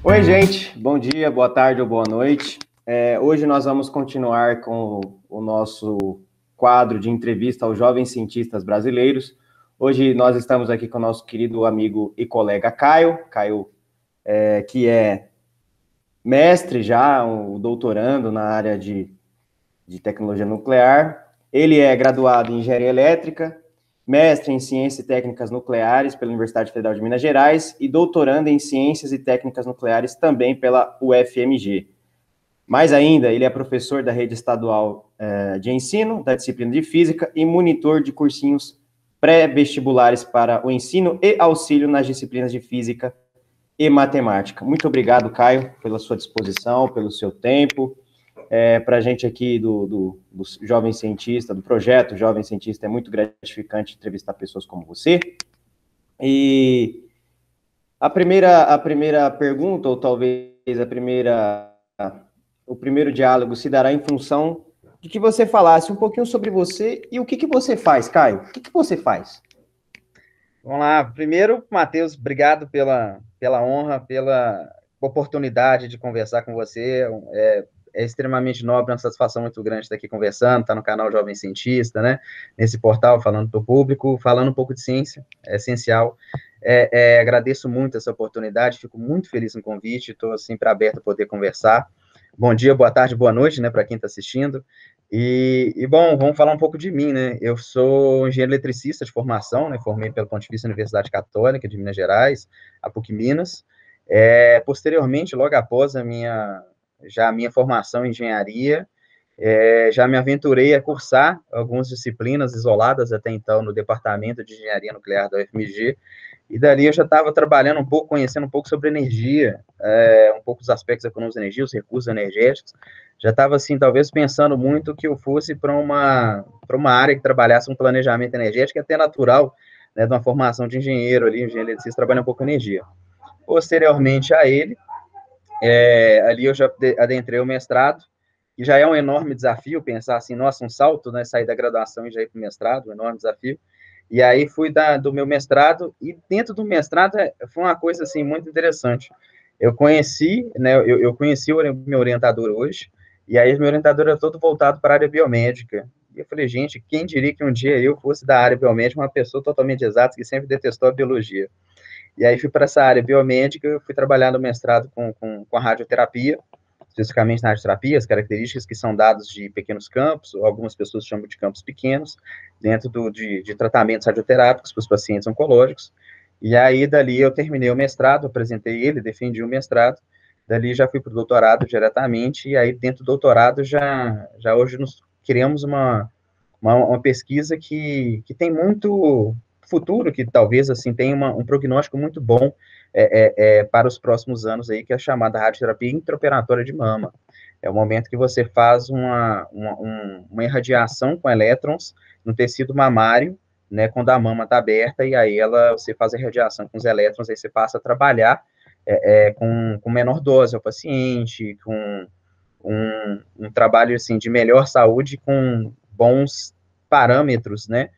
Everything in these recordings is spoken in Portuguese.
Oi, gente. Bom dia, boa tarde ou boa noite. Hoje nós vamos continuar com o nosso quadro de entrevista aos jovens cientistas brasileiros. Hoje nós estamos aqui com o nosso querido amigo e colega Caio, que é mestre já, um doutorando na área de tecnologia nuclear. Ele é graduado em engenharia elétrica, mestre em ciências e técnicas nucleares pela Universidade Federal de Minas Gerais e doutorando em ciências e técnicas nucleares também pela UFMG. Mais ainda, ele é professor da rede estadual de ensino, da disciplina de física e monitor de cursinhos pré-vestibulares para o ensino e auxílio nas disciplinas de física e matemática. Muito obrigado, Caio, pela sua disposição, pelo seu tempo. Para a gente aqui do Jovem Cientista, do projeto Jovem Cientista, é muito gratificante entrevistar pessoas como você. E a primeira pergunta, ou talvez o primeiro diálogo se dará em função de que você falasse um pouquinho sobre você e o que você faz, Caio? O que você faz? Vamos lá. Primeiro, Matheus, obrigado pela honra, pela oportunidade de conversar com você. É extremamente nobre, uma satisfação muito grande estar aqui conversando, estar no canal Jovem Cientista, né? Nesse portal, falando para o público, falando um pouco de ciência, é essencial. Agradeço muito essa oportunidade, fico muito feliz no convite, estou sempre aberto a poder conversar. Bom dia, boa tarde, boa noite, né, para quem está assistindo. Bom, vamos falar um pouco de mim, né? Eu sou engenheiro eletricista de formação, né? Formei pela Pontifícia Universidade Católica de Minas Gerais, a PUC Minas. Posteriormente, logo após a minha formação em engenharia, já me aventurei a cursar algumas disciplinas isoladas até então no Departamento de Engenharia Nuclear da UFMG, e dali eu já estava trabalhando um pouco, conhecendo um pouco sobre energia, um pouco dos aspectos econômicos da energia, os recursos energéticos. Já estava, assim, talvez pensando muito que eu fosse para uma área que trabalhasse um planejamento energético, até natural, né, de uma formação de engenheiro ali, engenheiro eletricista, trabalha um pouco com energia. Posteriormente a ele, ali eu já adentrei o mestrado, que já é um enorme desafio, pensar assim, nossa, um salto, né, sair da graduação e já ir para o mestrado, um enorme desafio. E aí fui do meu mestrado, e dentro do mestrado foi uma coisa, assim, muito interessante. Eu conheci, né, eu conheci o meu orientador hoje, e aí meu orientador era todo voltado para a área biomédica. E eu falei, gente, quem diria que um dia eu fosse da área biomédica, uma pessoa totalmente exata, que sempre detestou a biologia. E aí fui para essa área biomédica, fui trabalhar no mestrado com a radioterapia, especificamente na radioterapia, as características que são dadas de pequenos campos, ou algumas pessoas chamam de campos pequenos, dentro de tratamentos radioterápicos para os pacientes oncológicos. E aí, dali, eu terminei o mestrado, apresentei ele, defendi o mestrado, dali já fui para o doutorado diretamente, e aí, dentro do doutorado, já hoje nós criamos uma pesquisa que tem muito futuro, que talvez, assim, tenha um prognóstico muito bom para os próximos anos aí, que é a chamada radioterapia intraoperatória de mama. É o momento que você faz uma irradiação com elétrons no tecido mamário, né, quando a mama está aberta, e aí você faz a irradiação com os elétrons, aí você passa a trabalhar com menor dose ao paciente, com um trabalho, assim, de melhor saúde, com bons parâmetros, né,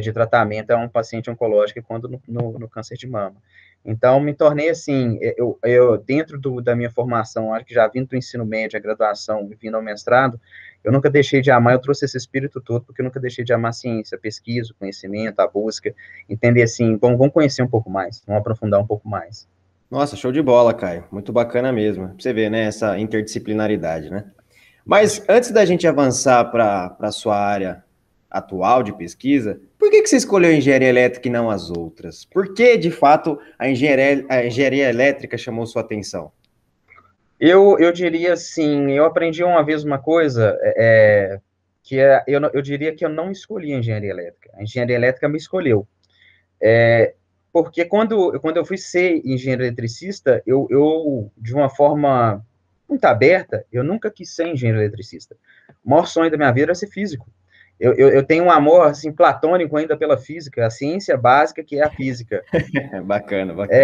de tratamento a um paciente oncológico quando no câncer de mama. Então, me tornei, assim, eu dentro da minha formação, acho que já vindo do ensino médio, a graduação, vindo ao mestrado, eu nunca deixei de amar, eu trouxe esse espírito todo, porque eu nunca deixei de amar a ciência, a pesquisa, o conhecimento, a busca, entender, assim, vamos conhecer um pouco mais, vamos aprofundar um pouco mais. Nossa, show de bola, Caio. Muito bacana mesmo. Pra você ver, né, essa interdisciplinaridade, né? Mas antes da gente avançar para a sua área atual de pesquisa, por que você escolheu a engenharia elétrica e não as outras? Por que, de fato, a engenharia elétrica chamou sua atenção? Eu diria assim, eu aprendi uma vez uma coisa, eu diria que eu não escolhi a engenharia elétrica. A engenharia elétrica me escolheu. Porque quando eu fui ser engenheiro eletricista, de uma forma muito aberta, eu nunca quis ser engenheiro eletricista. O maior sonho da minha vida era ser físico. Eu tenho um amor, assim, platônico ainda pela física, a ciência básica que é a física. Bacana, bacana.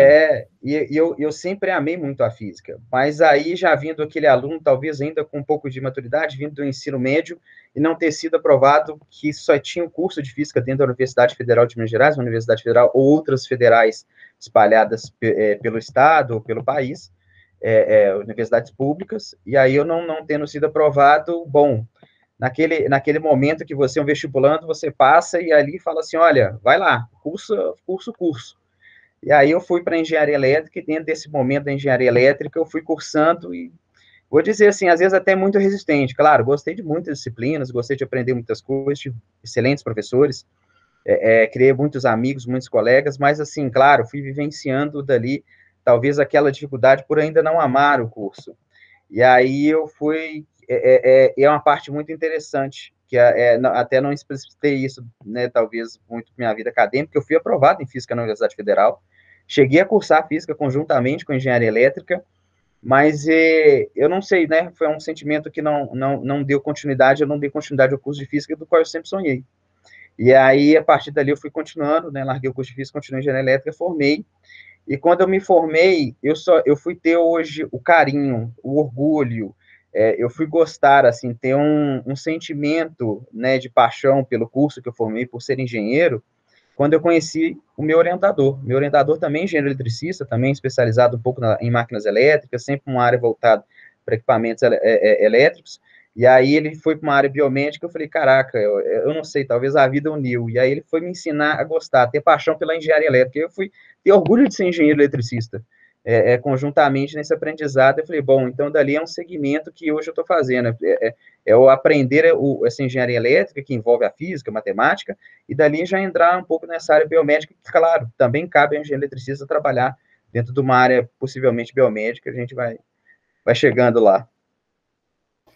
Eu sempre amei muito a física, mas aí já vindo aquele aluno, talvez ainda com um pouco de maturidade, vindo do ensino médio, e não ter sido aprovado que só tinha um curso de física dentro da Universidade Federal de Minas Gerais, uma Universidade Federal, ou outras federais espalhadas pelo estado ou pelo país, universidades públicas, e aí eu não tendo sido aprovado, bom, naquele momento que você é um vestibulando, você passa e ali fala assim, olha, vai lá, curso. E aí eu fui para engenharia elétrica, e dentro desse momento da engenharia elétrica, eu fui cursando e, vou dizer assim, às vezes até muito resistente. Claro, gostei de muitas disciplinas, gostei de aprender muitas coisas, tive excelentes professores, criei muitos amigos, muitos colegas, mas assim, claro, fui vivenciando dali, talvez aquela dificuldade por ainda não amar o curso. E aí eu fui, é uma parte muito interessante, que até não explicitei isso, né, talvez muito minha vida acadêmica, eu fui aprovado em Física na Universidade Federal, cheguei a cursar Física conjuntamente com Engenharia Elétrica, mas eu não sei, né, foi um sentimento que não deu continuidade, eu não dei continuidade ao curso de Física, do qual eu sempre sonhei. E aí, a partir dali, eu fui continuando, né, larguei o curso de Física, continuei em Engenharia Elétrica, formei, e quando eu me formei, eu fui ter hoje o carinho, o orgulho, eu fui gostar, assim, ter um sentimento, né, de paixão pelo curso que eu formei, por ser engenheiro, quando eu conheci o meu orientador. Meu orientador também é engenheiro eletricista, também especializado um pouco em máquinas elétricas, sempre uma área voltada para equipamentos elétricos, e aí ele foi para uma área biomédica, eu falei, caraca, eu não sei, talvez a vida uniu, e aí ele foi me ensinar a gostar, a ter paixão pela engenharia elétrica, eu fui ter orgulho de ser engenheiro eletricista, conjuntamente nesse aprendizado, eu falei, bom, então dali é um segmento que hoje eu estou fazendo, o aprender essa engenharia elétrica, que envolve a física, a matemática, e dali já entrar um pouco nessa área biomédica, que, claro, também cabe ao engenheiro eletricista trabalhar dentro de uma área possivelmente biomédica, a gente vai chegando lá.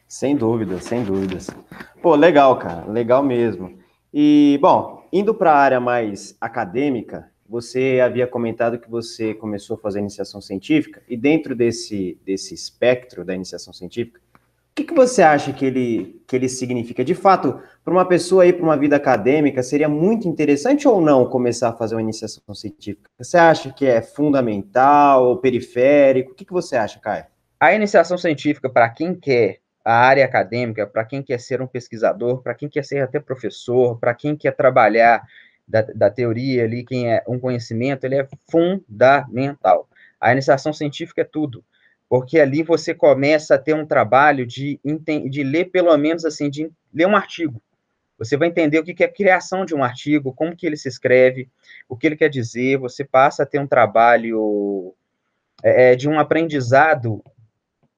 Sem dúvidas, sem dúvidas. Pô, legal, cara, legal mesmo. E, bom, indo para a área mais acadêmica, você havia comentado que você começou a fazer iniciação científica, e dentro desse espectro da iniciação científica, o que você acha que ele significa? De fato, para uma pessoa ir para uma vida acadêmica, seria muito interessante ou não começar a fazer uma iniciação científica? Você acha que é fundamental ou periférico? O que você acha, Caio? A iniciação científica, para quem quer a área acadêmica, para quem quer ser um pesquisador, para quem quer ser até professor, para quem quer trabalhar da teoria ali, quem é um conhecimento, ele é fundamental. A iniciação científica é tudo, porque ali você começa a ter um trabalho de ler, pelo menos assim, de ler um artigo. Você vai entender o que é a criação de um artigo, como que ele se escreve, o que ele quer dizer, você passa a ter um trabalho de um aprendizado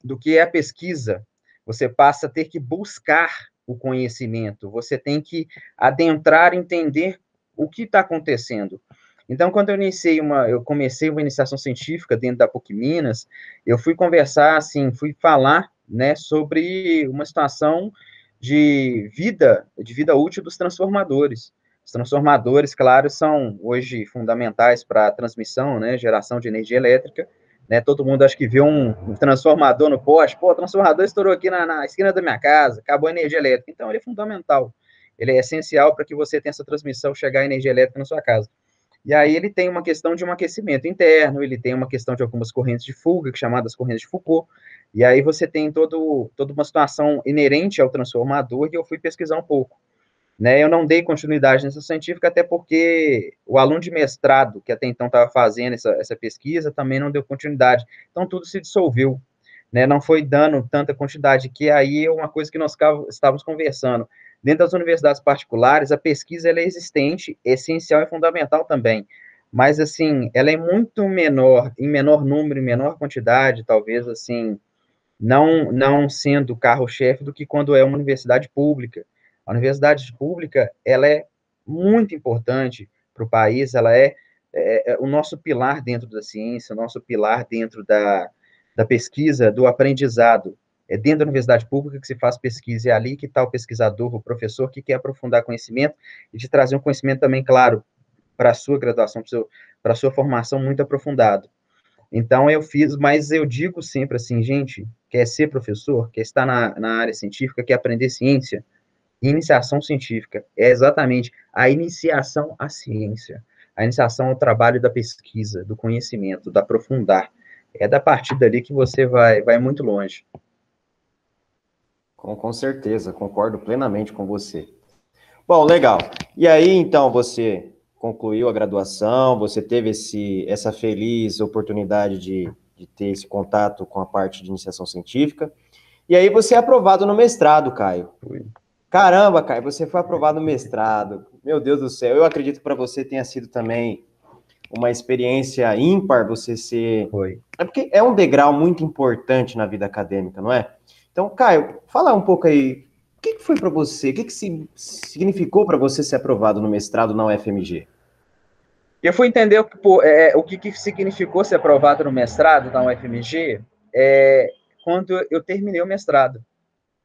do que é a pesquisa, você passa a ter que buscar o conhecimento, você tem que adentrar, entender o que está acontecendo. Então, quando eu comecei uma iniciação científica dentro da PUC Minas, eu fui conversar, assim, fui falar, né, sobre uma situação de vida útil dos transformadores. Os transformadores, claro, são hoje fundamentais para a transmissão, né, geração de energia elétrica, né? Todo mundo acho que viu um transformador no poste, pô, o transformador estourou aqui na esquina da minha casa, acabou a energia elétrica. Então, ele é fundamental, ele é essencial para que você tenha essa transmissão, chegar a energia elétrica na sua casa. E aí ele tem uma questão de um aquecimento interno, ele tem uma questão de algumas correntes de fuga, que chamadas correntes de Foucault, e aí você tem toda uma situação inerente ao transformador, e eu fui pesquisar um pouco. Né, eu não dei continuidade nessa científica, até porque o aluno de mestrado, que até então estava fazendo essa pesquisa, também não deu continuidade. Então, tudo se dissolveu, né, não foi dando tanta quantidade, que aí é uma coisa que nós estávamos conversando. Dentro das universidades particulares, a pesquisa ela é existente, essencial e fundamental também, mas, assim, ela é muito menor, em menor número, em menor quantidade, talvez, assim, não sendo carro-chefe do que quando é uma universidade pública. A universidade pública, ela é muito importante para o país, ela é o nosso pilar dentro da ciência, o nosso pilar dentro da pesquisa, do aprendizado. É dentro da universidade pública que se faz pesquisa, é ali que está o pesquisador, o professor que quer aprofundar conhecimento e de trazer um conhecimento também, claro, para a sua graduação, para a sua formação muito aprofundado. Então, eu fiz, mas eu digo sempre assim, gente, quer ser professor, quer estar na área científica, quer aprender ciência, iniciação científica é exatamente a iniciação à ciência, a iniciação ao trabalho da pesquisa, do conhecimento, da aprofundar. É da partir dali que você vai muito longe. Com certeza, concordo plenamente com você. Bom, legal. E aí, então, você concluiu a graduação, você teve essa feliz oportunidade de ter esse contato com a parte de iniciação científica, e aí você é aprovado no mestrado, Caio. Caramba, Caio, você foi aprovado no mestrado. Meu Deus do céu, eu acredito que para você tenha sido também uma experiência ímpar você ser... Foi. É porque é um degrau muito importante na vida acadêmica, não é? Então, Caio, fala um pouco aí, o que foi para você, o que significou para você ser aprovado no mestrado na UFMG? Eu fui entender o que significou ser aprovado no mestrado da UFMG quando eu terminei o mestrado.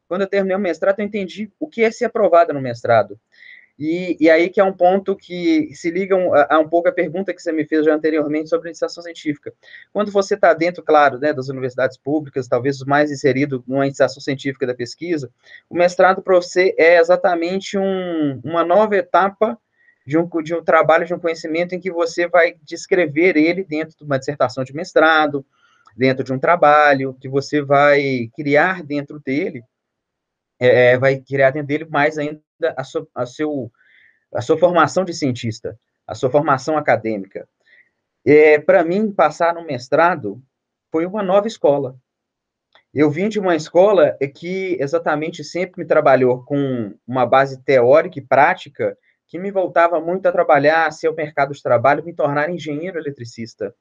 Quando eu terminei o mestrado, eu entendi o que é ser aprovado no mestrado. E aí que é um ponto que se liga a um pouco a pergunta que você me fez já anteriormente sobre iniciação científica. Quando você está dentro, claro, né, das universidades públicas, talvez o mais inserido numa iniciação científica da pesquisa, o mestrado para você é exatamente uma nova etapa de um trabalho, de um conhecimento em que você vai descrever ele dentro de uma dissertação de mestrado, dentro de um trabalho, que você vai criar dentro dele, vai criar dentro dele mais ainda a sua formação de cientista, a sua formação acadêmica. Para mim, passar no mestrado foi uma nova escola. Eu vim de uma escola que exatamente sempre me trabalhou com uma base teórica e prática que me voltava muito a trabalhar, ser o mercado de trabalho, me tornar engenheiro eletricista.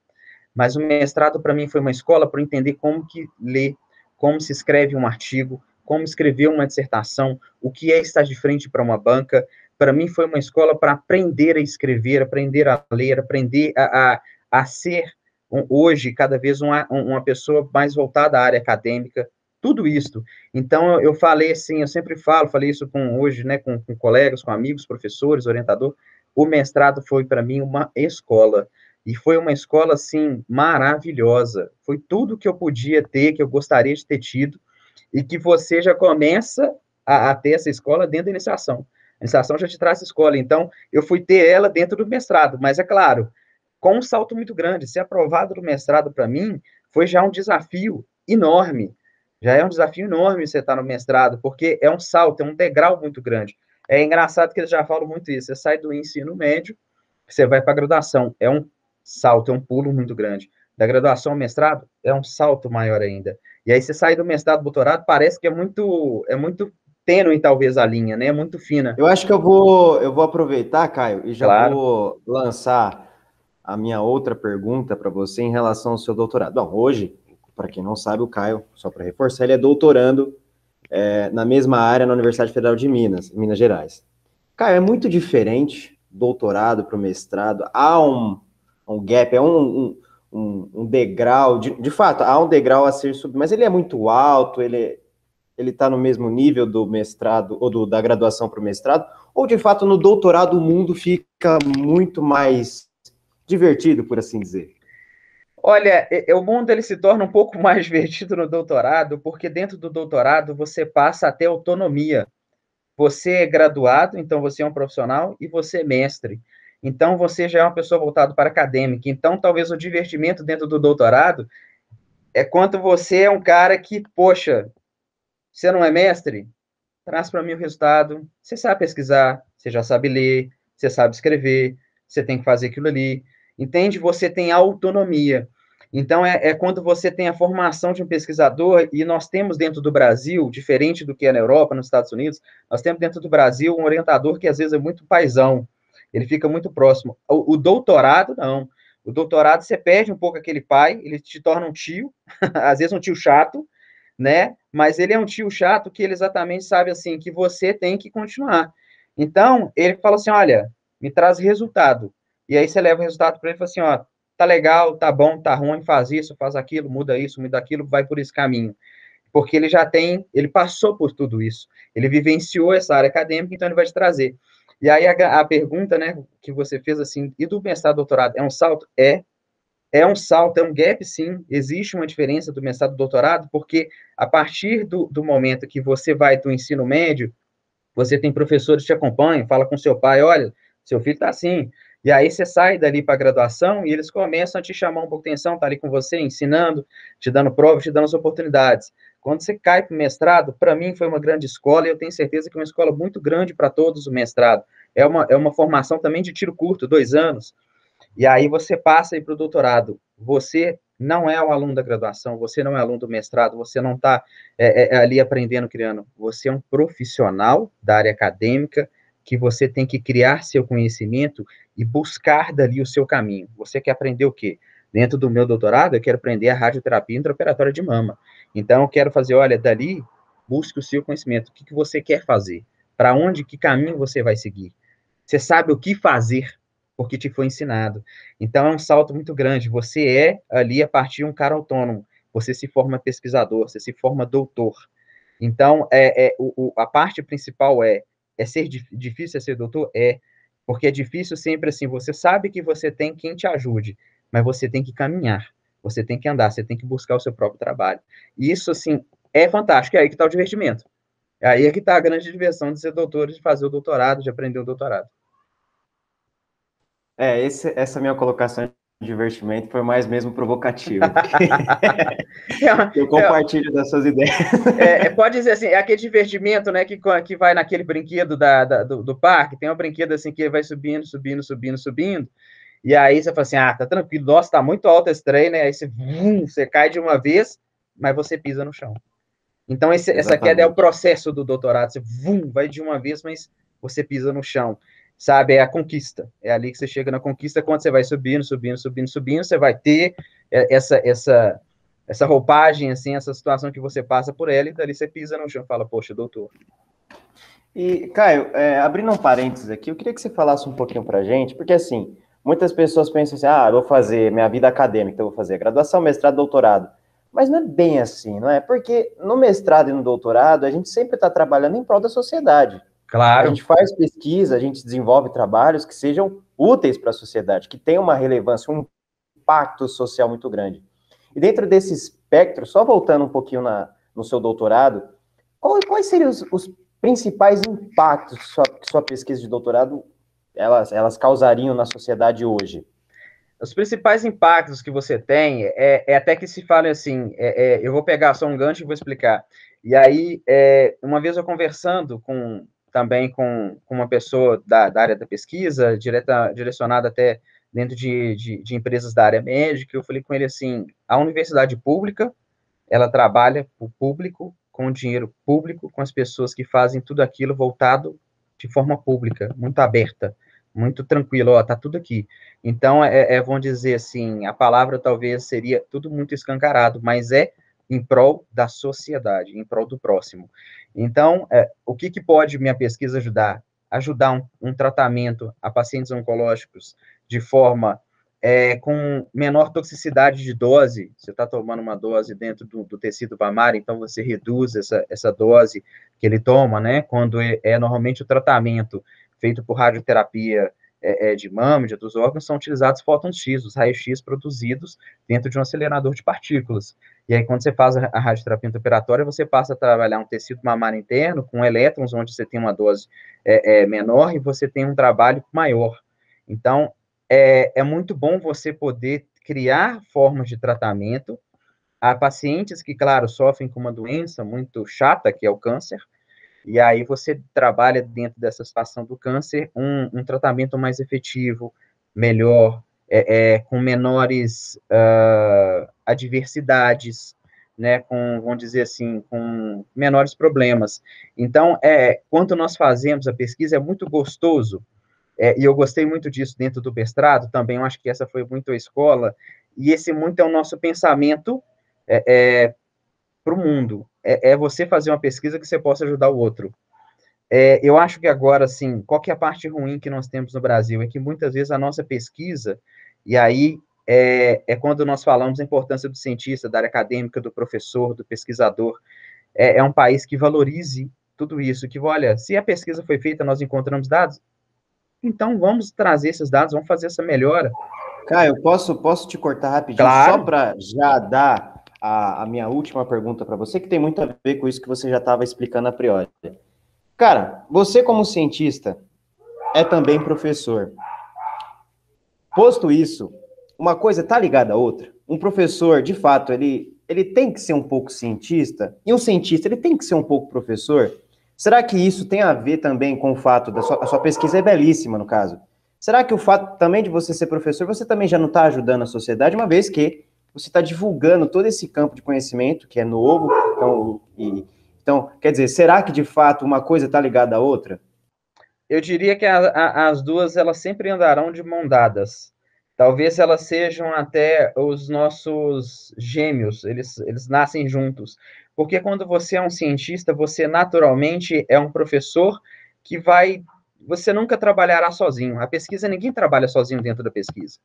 Mas o mestrado, para mim, foi uma escola para entender como que lê, como se escreve um artigo, como escrever uma dissertação, o que é estar de frente para uma banca. Para mim, foi uma escola para aprender a escrever, aprender a ler, aprender a ser, hoje, cada vez uma pessoa mais voltada à área acadêmica, tudo isso. Então, eu falei assim, eu sempre falei isso hoje, né, com colegas, com amigos, professores, orientador, o mestrado foi, para mim, uma escola. E foi uma escola, assim, maravilhosa. Foi tudo que eu podia ter, que eu gostaria de ter tido, e que você já começa a ter essa escola dentro da iniciação. A iniciação já te traz essa escola. Então, eu fui ter ela dentro do mestrado. Mas, é claro, com um salto muito grande. Ser aprovado no mestrado, para mim, foi já um desafio enorme. Já é um desafio enorme você estar no mestrado, porque é um salto, é um degrau muito grande. É engraçado que eles já falam muito isso. Você sai do ensino médio, você vai para a graduação. É um salto, é um pulo muito grande. Da graduação ao mestrado, é um salto maior ainda. E aí você sai do mestrado, doutorado, parece que é muito tênue, talvez, a linha, né? É muito fina. Eu acho que eu vou aproveitar, Caio, e já Claro. vou lançar a minha outra pergunta para você em relação ao seu doutorado. Bom, hoje, para quem não sabe, o Caio, só para reforçar, ele é doutorando na mesma área na Universidade Federal de Minas Gerais. Caio, é muito diferente doutorado para o mestrado. Há um gap, um degrau, de fato, há um degrau a ser subido, mas ele é muito alto, ele está no mesmo nível do mestrado, ou da graduação para o mestrado, ou de fato no doutorado o mundo fica muito mais divertido, por assim dizer? Olha, o mundo ele se torna um pouco mais divertido no doutorado, porque dentro do doutorado você passa a ter autonomia. Você é graduado, então você é um profissional, e você é mestre. Então você já é uma pessoa voltada para a acadêmica. Então talvez o divertimento dentro do doutorado é quando você é um cara que, poxa, você não é mestre? Traz para mim o resultado. Você sabe pesquisar, você já sabe ler, você sabe escrever, você tem que fazer aquilo ali. Entende? Você tem autonomia. Então, é quando você tem a formação de um pesquisador, e nós temos dentro do Brasil, diferente do que é na Europa, nos Estados Unidos, nós temos dentro do Brasil um orientador que às vezes é muito paizão, ele fica muito próximo. O doutorado, não. O doutorado, você perde um pouco aquele pai, ele te torna um tio, às vezes um tio chato, né? Mas ele é um tio chato que ele exatamente sabe assim que você tem que continuar. Então, ele fala assim: olha, me traz resultado. E aí você leva o resultado para ele e fala assim: ó, tá legal, tá bom, tá ruim, faz isso, faz aquilo, muda aquilo, vai por esse caminho. Porque ele passou por tudo isso. Ele vivenciou essa área acadêmica, então ele vai te trazer. E aí a pergunta, né, que você fez assim, e do mestrado doutorado, é um salto? É um salto, é um gap, sim. Existe uma diferença do mestrado e do doutorado, porque a partir do momento que você vai do ensino médio, você tem professores que te acompanham, fala com seu pai, olha, seu filho está assim. E aí você sai dali para a graduação e eles começam a te chamar um pouco de atenção, tá ali com você, ensinando, te dando provas, te dando as oportunidades. Quando você cai para o mestrado, para mim foi uma grande escola, e eu tenho certeza que é uma escola muito grande para todos o mestrado, é uma formação também de tiro curto, 2 anos, e aí você passa aí para o doutorado. Você não é o aluno da graduação, você não é aluno do mestrado, você não está ali aprendendo, criando. Você é um profissional da área acadêmica que você tem que criar seu conhecimento e buscar dali o seu caminho. Você quer aprender o quê? Dentro do meu doutorado, eu quero aprender a radioterapia intraoperatória de mama. Então, eu quero fazer, olha, dali, busque o seu conhecimento. O que, que você quer fazer? Para onde, que caminho você vai seguir? Você sabe o que fazer porque te foi ensinado. Então, é um salto muito grande. Você é, ali, a partir de um cara autônomo. Você se forma pesquisador, você se forma doutor. Então, a parte principal é ser difícil ser doutor? É, porque é difícil sempre assim, você sabe que você tem quem te ajude, mas você tem que caminhar, você tem que andar, você tem que buscar o seu próprio trabalho. E isso, assim, é fantástico, é aí que está o divertimento. É aí que está a grande diversão de ser doutor, de fazer o doutorado, de aprender o doutorado. Essa minha colocação de divertimento foi mais mesmo provocativa. Eu compartilho das suas ideias. Pode dizer assim, é aquele divertimento, né, que vai naquele brinquedo do parque, tem um brinquedo assim que vai subindo, subindo, subindo, subindo, e aí você fala assim, tá tranquilo, nossa, tá muito alto esse trem, né, aí você cai de uma vez, mas você pisa no chão. Então, essa queda é o processo do doutorado, você vai de uma vez, mas você pisa no chão, sabe, é a conquista, é ali que você chega na conquista, quando você vai subindo, subindo, subindo, subindo, você vai ter essa roupagem, assim, essa situação que você passa por ela, e dali você pisa no chão e fala, poxa, doutor. E, Caio, abrindo um parênteses aqui, eu queria que você falasse um pouquinho pra gente, porque assim, muitas pessoas pensam assim, eu vou fazer minha vida acadêmica, então eu vou fazer graduação, mestrado, doutorado. Mas não é bem assim, não é? Porque no mestrado e no doutorado, a gente sempre está trabalhando em prol da sociedade. Claro. A gente faz pesquisa, a gente desenvolve trabalhos que sejam úteis para a sociedade, que tenham uma relevância, um impacto social muito grande. E dentro desse espectro, só voltando um pouquinho no seu doutorado, quais seriam os principais impactos que sua pesquisa de doutorado elas causariam na sociedade hoje? Os principais impactos que você tem até que se fale assim, eu vou pegar só um gancho e vou explicar. E aí, uma vez eu conversando também com uma pessoa da área da pesquisa, direcionada até dentro de empresas da área médica, eu falei com ele assim, a universidade pública, ela trabalha para o público, com dinheiro público, com as pessoas que fazem tudo aquilo voltado de forma pública, muito aberta, muito tranquilo, tá tudo aqui. Então, vamos dizer assim, a palavra talvez seria tudo muito escancarado, mas é em prol da sociedade, em prol do próximo. Então, o que pode minha pesquisa ajudar? Ajudar um tratamento a pacientes oncológicos de forma com menor toxicidade de dose, você está tomando uma dose dentro do tecido mamário, então você reduz essa dose que ele toma, né, quando normalmente o tratamento feito por radioterapia de mama, de outros órgãos, são utilizados fótons X, os raios X produzidos dentro de um acelerador de partículas. E aí, quando você faz a radioterapia intraoperatória, você passa a trabalhar um tecido mamário interno com elétrons, onde você tem uma dose menor e você tem um trabalho maior. Então, é muito bom você poder criar formas de tratamento a pacientes que, claro, sofrem com uma doença muito chata, que é o câncer, e aí você trabalha dentro dessa situação do câncer um tratamento mais efetivo, melhor, com menores adversidades, né, vamos dizer assim, com menores problemas. Então, quando nós fazemos a pesquisa, é muito gostoso, e eu gostei muito disso dentro do mestrado também, eu acho que essa foi muito a escola, e esse muito é o nosso pensamento para o mundo. É você fazer uma pesquisa que você possa ajudar o outro. Eu acho que agora, assim, qual que é a parte ruim que nós temos no Brasil? É que muitas vezes a nossa pesquisa, e aí quando nós falamos a importância do cientista, da área acadêmica, do professor, do pesquisador, é um país que valorize tudo isso, que, olha, se a pesquisa foi feita, nós encontramos dados, então vamos trazer esses dados, vamos fazer essa melhora. Caio, posso te cortar rapidinho, claro. Só para já dar a minha última pergunta para você, que tem muito a ver com isso que você já estava explicando a priori. Cara, você como cientista é também professor. Posto isso, uma coisa está ligada à outra. Um professor, de fato, ele tem que ser um pouco cientista, e um cientista, ele tem que ser um pouco professor. Será que isso tem a ver também com o fato a sua pesquisa é belíssima, no caso? Será que o fato também de você ser professor, você também já não está ajudando a sociedade, uma vez que você está divulgando todo esse campo de conhecimento que é novo? Então, quer dizer, será que de fato uma coisa está ligada à outra? Eu diria que as duas elas sempre andarão de mão dadas. Talvez elas sejam até os nossos gêmeos, eles nascem juntos. Porque quando você é um cientista, você naturalmente é um professor que vai. Você nunca trabalhará sozinho. A pesquisa, ninguém trabalha sozinho dentro da pesquisa.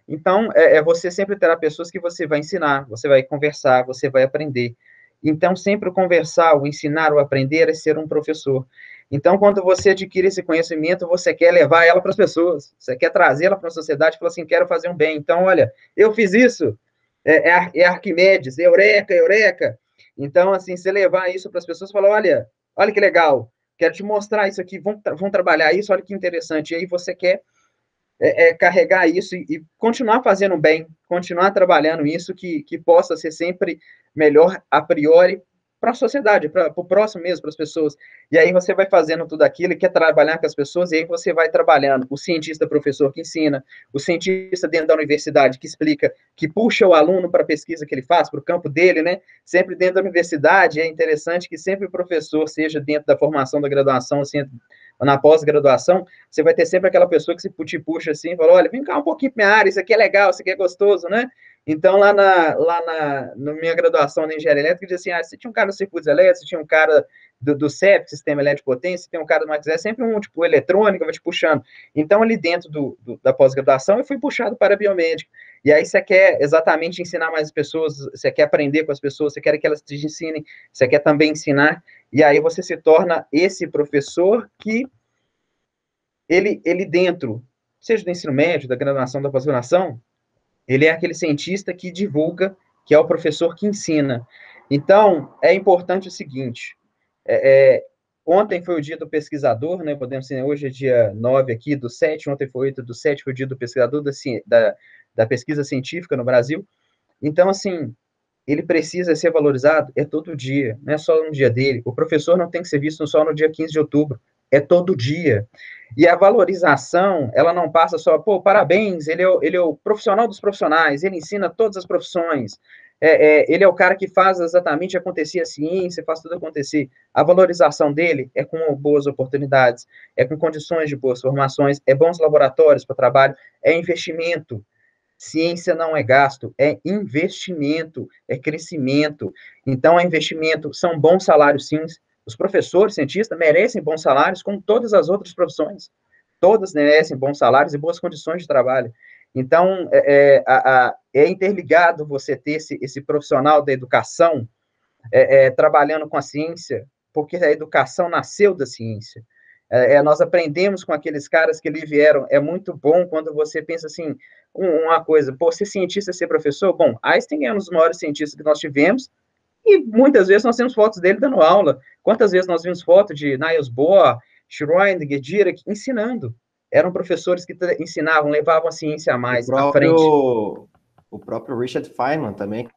Então, você sempre terá pessoas que você vai ensinar, você vai conversar, você vai aprender. Então, sempre o conversar, o ensinar, o aprender é ser um professor. Então, quando você adquire esse conhecimento, você quer levar ela para as pessoas, você quer trazê-la para a sociedade, fala assim, quero fazer um bem. Então, olha, eu fiz isso, é Arquimedes, eureka, eureka. Então, assim, você levar isso para as pessoas, falar, olha que legal, quero te mostrar isso aqui, vamos trabalhar isso, olha que interessante. E aí você quer carregar isso e continuar fazendo bem, continuar trabalhando isso, que possa ser sempre melhor a priori para a sociedade, para o próximo mesmo, para as pessoas. E aí você vai fazendo tudo aquilo, quer trabalhar com as pessoas, e aí você vai trabalhando o cientista professor que ensina, o cientista dentro da universidade que explica, que puxa o aluno para a pesquisa que ele faz, para o campo dele, né? Sempre dentro da universidade, é interessante que sempre o professor seja dentro da formação da graduação, assim, na pós-graduação, você vai ter sempre aquela pessoa que se te puxa assim, fala, olha, vem cá um pouquinho para minha área, isso aqui é legal, isso aqui é gostoso, né? Então, na minha graduação de engenharia elétrica, dizia assim, você tinha um cara no circuitos elétricos, tinha um cara do CEP, Sistema Elétrico de Potência, tem um cara do Max, sempre um, tipo, eletrônica, vai te puxando. Então, ali dentro da pós-graduação, eu fui puxado para a biomédica. E aí você quer exatamente ensinar mais pessoas, você quer aprender com as pessoas, você quer que elas te ensinem, você quer também ensinar, e aí você se torna esse professor que ele dentro, seja do ensino médio, da graduação, da pós-graduação, ele é aquele cientista que divulga, que é o professor que ensina. Então, é importante o seguinte, ontem foi o dia do pesquisador, né, podemos dizer, hoje é dia 9 aqui do 7, ontem foi 8 do 7, foi o dia do pesquisador da pesquisa científica no Brasil. Então, assim, ele precisa ser valorizado todo dia, não é só no dia dele. O professor não tem que ser visto só no dia 15 de outubro, é todo dia. E a valorização, ela não passa só, pô, parabéns, ele é o profissional dos profissionais, ele ensina todas as profissões, ele é o cara que faz exatamente acontecer a ciência, faz tudo acontecer. A valorização dele é com boas oportunidades, é com condições de boas formações, é bons laboratórios para trabalho, é investimento. Ciência não é gasto, é investimento, é crescimento. Então, é investimento, são bons salários, sim. Os professores, cientistas, merecem bons salários, como todas as outras profissões. Todas merecem bons salários e boas condições de trabalho. Então, é interligado você ter esse profissional da educação trabalhando com a ciência, porque a educação nasceu da ciência. Nós aprendemos com aqueles caras que ali vieram. É muito bom quando você pensa assim, uma coisa, pô, ser cientista, ser professor, bom, Einstein é um dos maiores cientistas que nós tivemos, e muitas vezes nós temos fotos dele dando aula. Quantas vezes nós vimos fotos de Niels Bohr, Schrödinger, Dirac, ensinando? Eram professores que ensinavam, levavam a ciência a mais à frente. O próprio Richard Feynman também.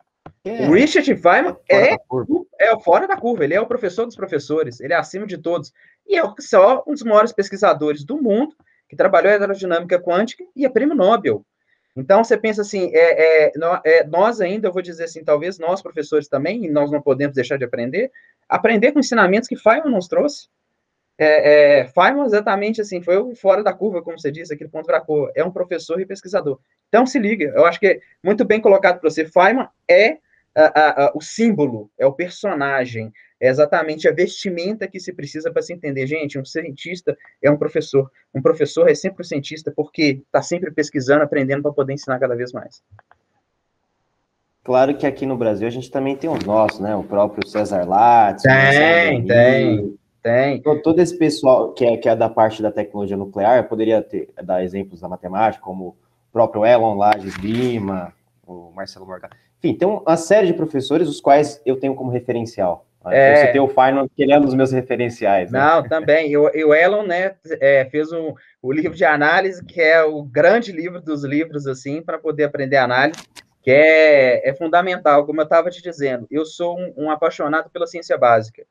O Richard Feynman é fora da curva, ele é o professor dos professores, ele é acima de todos. E é só um dos maiores pesquisadores do mundo, que trabalhou em aerodinâmica quântica e é prêmio Nobel. Então, você pensa assim, nós ainda, eu vou dizer assim, talvez nós, professores também, e nós não podemos deixar de aprender com ensinamentos que Feynman nos trouxe. Feynman exatamente assim, foi o fora da curva, como você disse, aquele ponto fracou, é um professor e pesquisador. Então, se liga, eu acho que é muito bem colocado para você, Feynman é o símbolo, é o personagem, é exatamente a vestimenta que se precisa para se entender. Gente, um cientista é um professor é sempre um cientista porque está sempre pesquisando, aprendendo para poder ensinar cada vez mais. Claro que aqui no Brasil a gente também tem os nossos, né? O próprio César Lattes, tem. Todo esse pessoal que é da parte da tecnologia nuclear, eu poderia dar exemplos da matemática, como o próprio Elon Lages Lima, o Marcelo Morgado. Enfim, tem uma série de professores, os quais eu tenho como referencial. Eu citei o Feynman, que ele é um dos meus referenciais. Né? Não, também. E o Elon, né, fez o livro de análise, que é o grande livro dos livros, assim, para poder aprender análise, que é fundamental, como eu estava te dizendo. Eu sou um apaixonado pela ciência básica.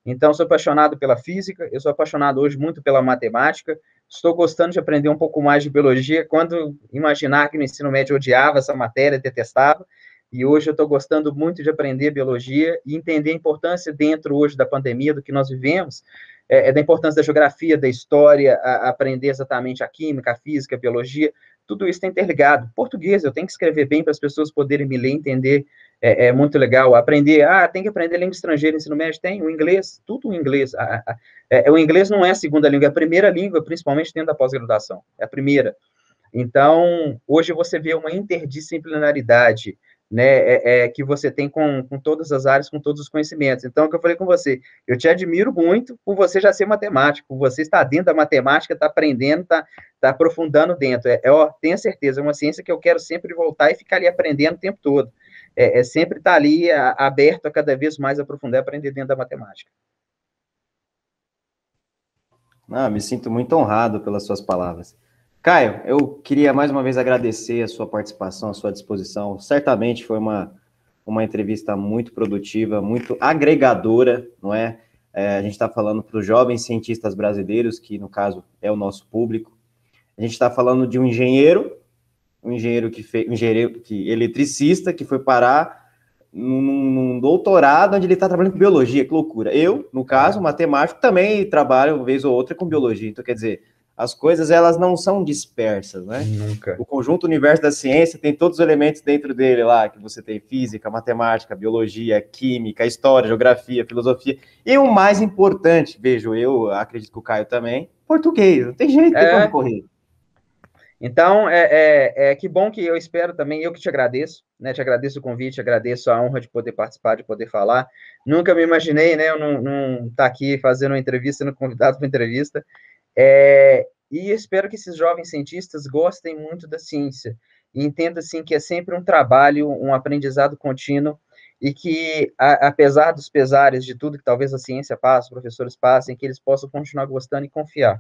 Então, sou apaixonado pela física, eu sou apaixonado hoje muito pela matemática, estou gostando de aprender um pouco mais de biologia, quando imaginar que no ensino médio eu odiava essa matéria, detestava, e hoje eu estou gostando muito de aprender biologia e entender a importância dentro hoje da pandemia, do que nós vivemos, da importância da geografia, da história, aprender exatamente a química, a física, a biologia, tudo isso está interligado. Português, eu tenho que escrever bem para as pessoas poderem me ler, entender, é muito legal. Aprender, tem que aprender língua estrangeira, ensino médio, tem o inglês, tudo o inglês. O inglês não é a segunda língua, é a primeira língua, principalmente dentro da pós-graduação, é a primeira. Então, hoje você vê uma interdisciplinaridade, né, que você tem com todas as áreas, com todos os conhecimentos. Então, é o que eu falei com você, eu te admiro muito por você já ser matemático, por você estar dentro da matemática, está aprendendo, está aprofundando dentro. Tenha certeza, é uma ciência que eu quero sempre voltar e ficar ali aprendendo o tempo todo. Sempre estar ali aberto a cada vez mais aprofundar e aprender dentro da matemática. Me sinto muito honrado pelas suas palavras. Caio, eu queria mais uma vez agradecer a sua participação, a sua disposição. Certamente foi uma entrevista muito produtiva, muito agregadora, não é? A gente está falando para os jovens cientistas brasileiros, que no caso é o nosso público. A gente está falando de um engenheiro eletricista que foi parar num doutorado onde ele está trabalhando com biologia, que loucura. Eu, no caso, matemático, também trabalho, uma vez ou outra, com biologia. Então, quer dizer, as coisas, elas não são dispersas, né? Nunca. O conjunto universo da ciência tem todos os elementos dentro dele lá, que você tem física, matemática, biologia, química, história, geografia, filosofia. E o mais importante, vejo eu, acredito que o Caio também, português. Não tem jeito, tem como correr. Então, que bom que eu espero também, eu que te agradeço, né? Te agradeço o convite, agradeço a honra de poder participar, de poder falar. Nunca me imaginei, né? Eu não estar aqui fazendo uma entrevista, sendo convidado para entrevista. E espero que esses jovens cientistas gostem muito da ciência e entendam, assim, que é sempre um trabalho, um aprendizado contínuo e que, apesar dos pesares de tudo que talvez a ciência passe, os professores passem, que eles possam continuar gostando e confiar.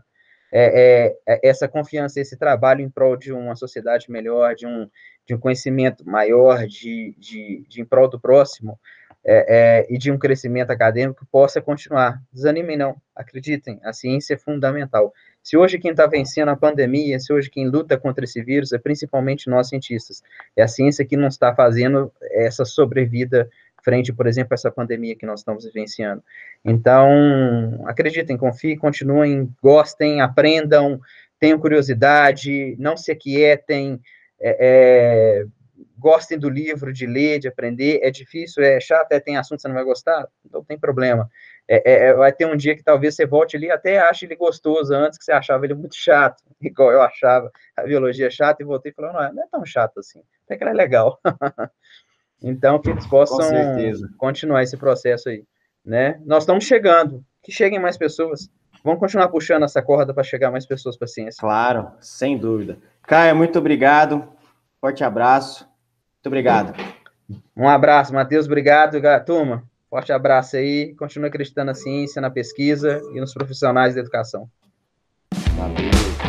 Essa confiança, esse trabalho em prol de uma sociedade melhor, de um conhecimento maior, em prol do próximo, e de um crescimento acadêmico possa continuar. Desanimem não, acreditem, a ciência é fundamental. Se hoje quem está vencendo a pandemia, se hoje quem luta contra esse vírus é principalmente nós cientistas, é a ciência que não está fazendo essa sobrevida frente, por exemplo, a essa pandemia que nós estamos vivenciando. Então, acreditem, confiem, continuem, gostem, aprendam, tenham curiosidade, não se aquietem, gostem do livro, de ler, de aprender. É difícil, é chato, tem assunto que você não vai gostar, não tem problema. Vai ter um dia que talvez você volte ali, até ache ele gostoso antes, que você achava ele muito chato, igual eu achava a biologia chata, e voltei e falei, não é tão chato assim, até que era legal. Então, que eles possam continuar esse processo aí, né? Nós estamos chegando, que cheguem mais pessoas. Vamos continuar puxando essa corda para chegar mais pessoas para a ciência. Claro, sem dúvida. Caio, muito obrigado. Forte abraço. Muito obrigado. Um abraço, Matheus. Obrigado, turma. Forte abraço aí. Continue acreditando na ciência, na pesquisa e nos profissionais da educação. Valeu.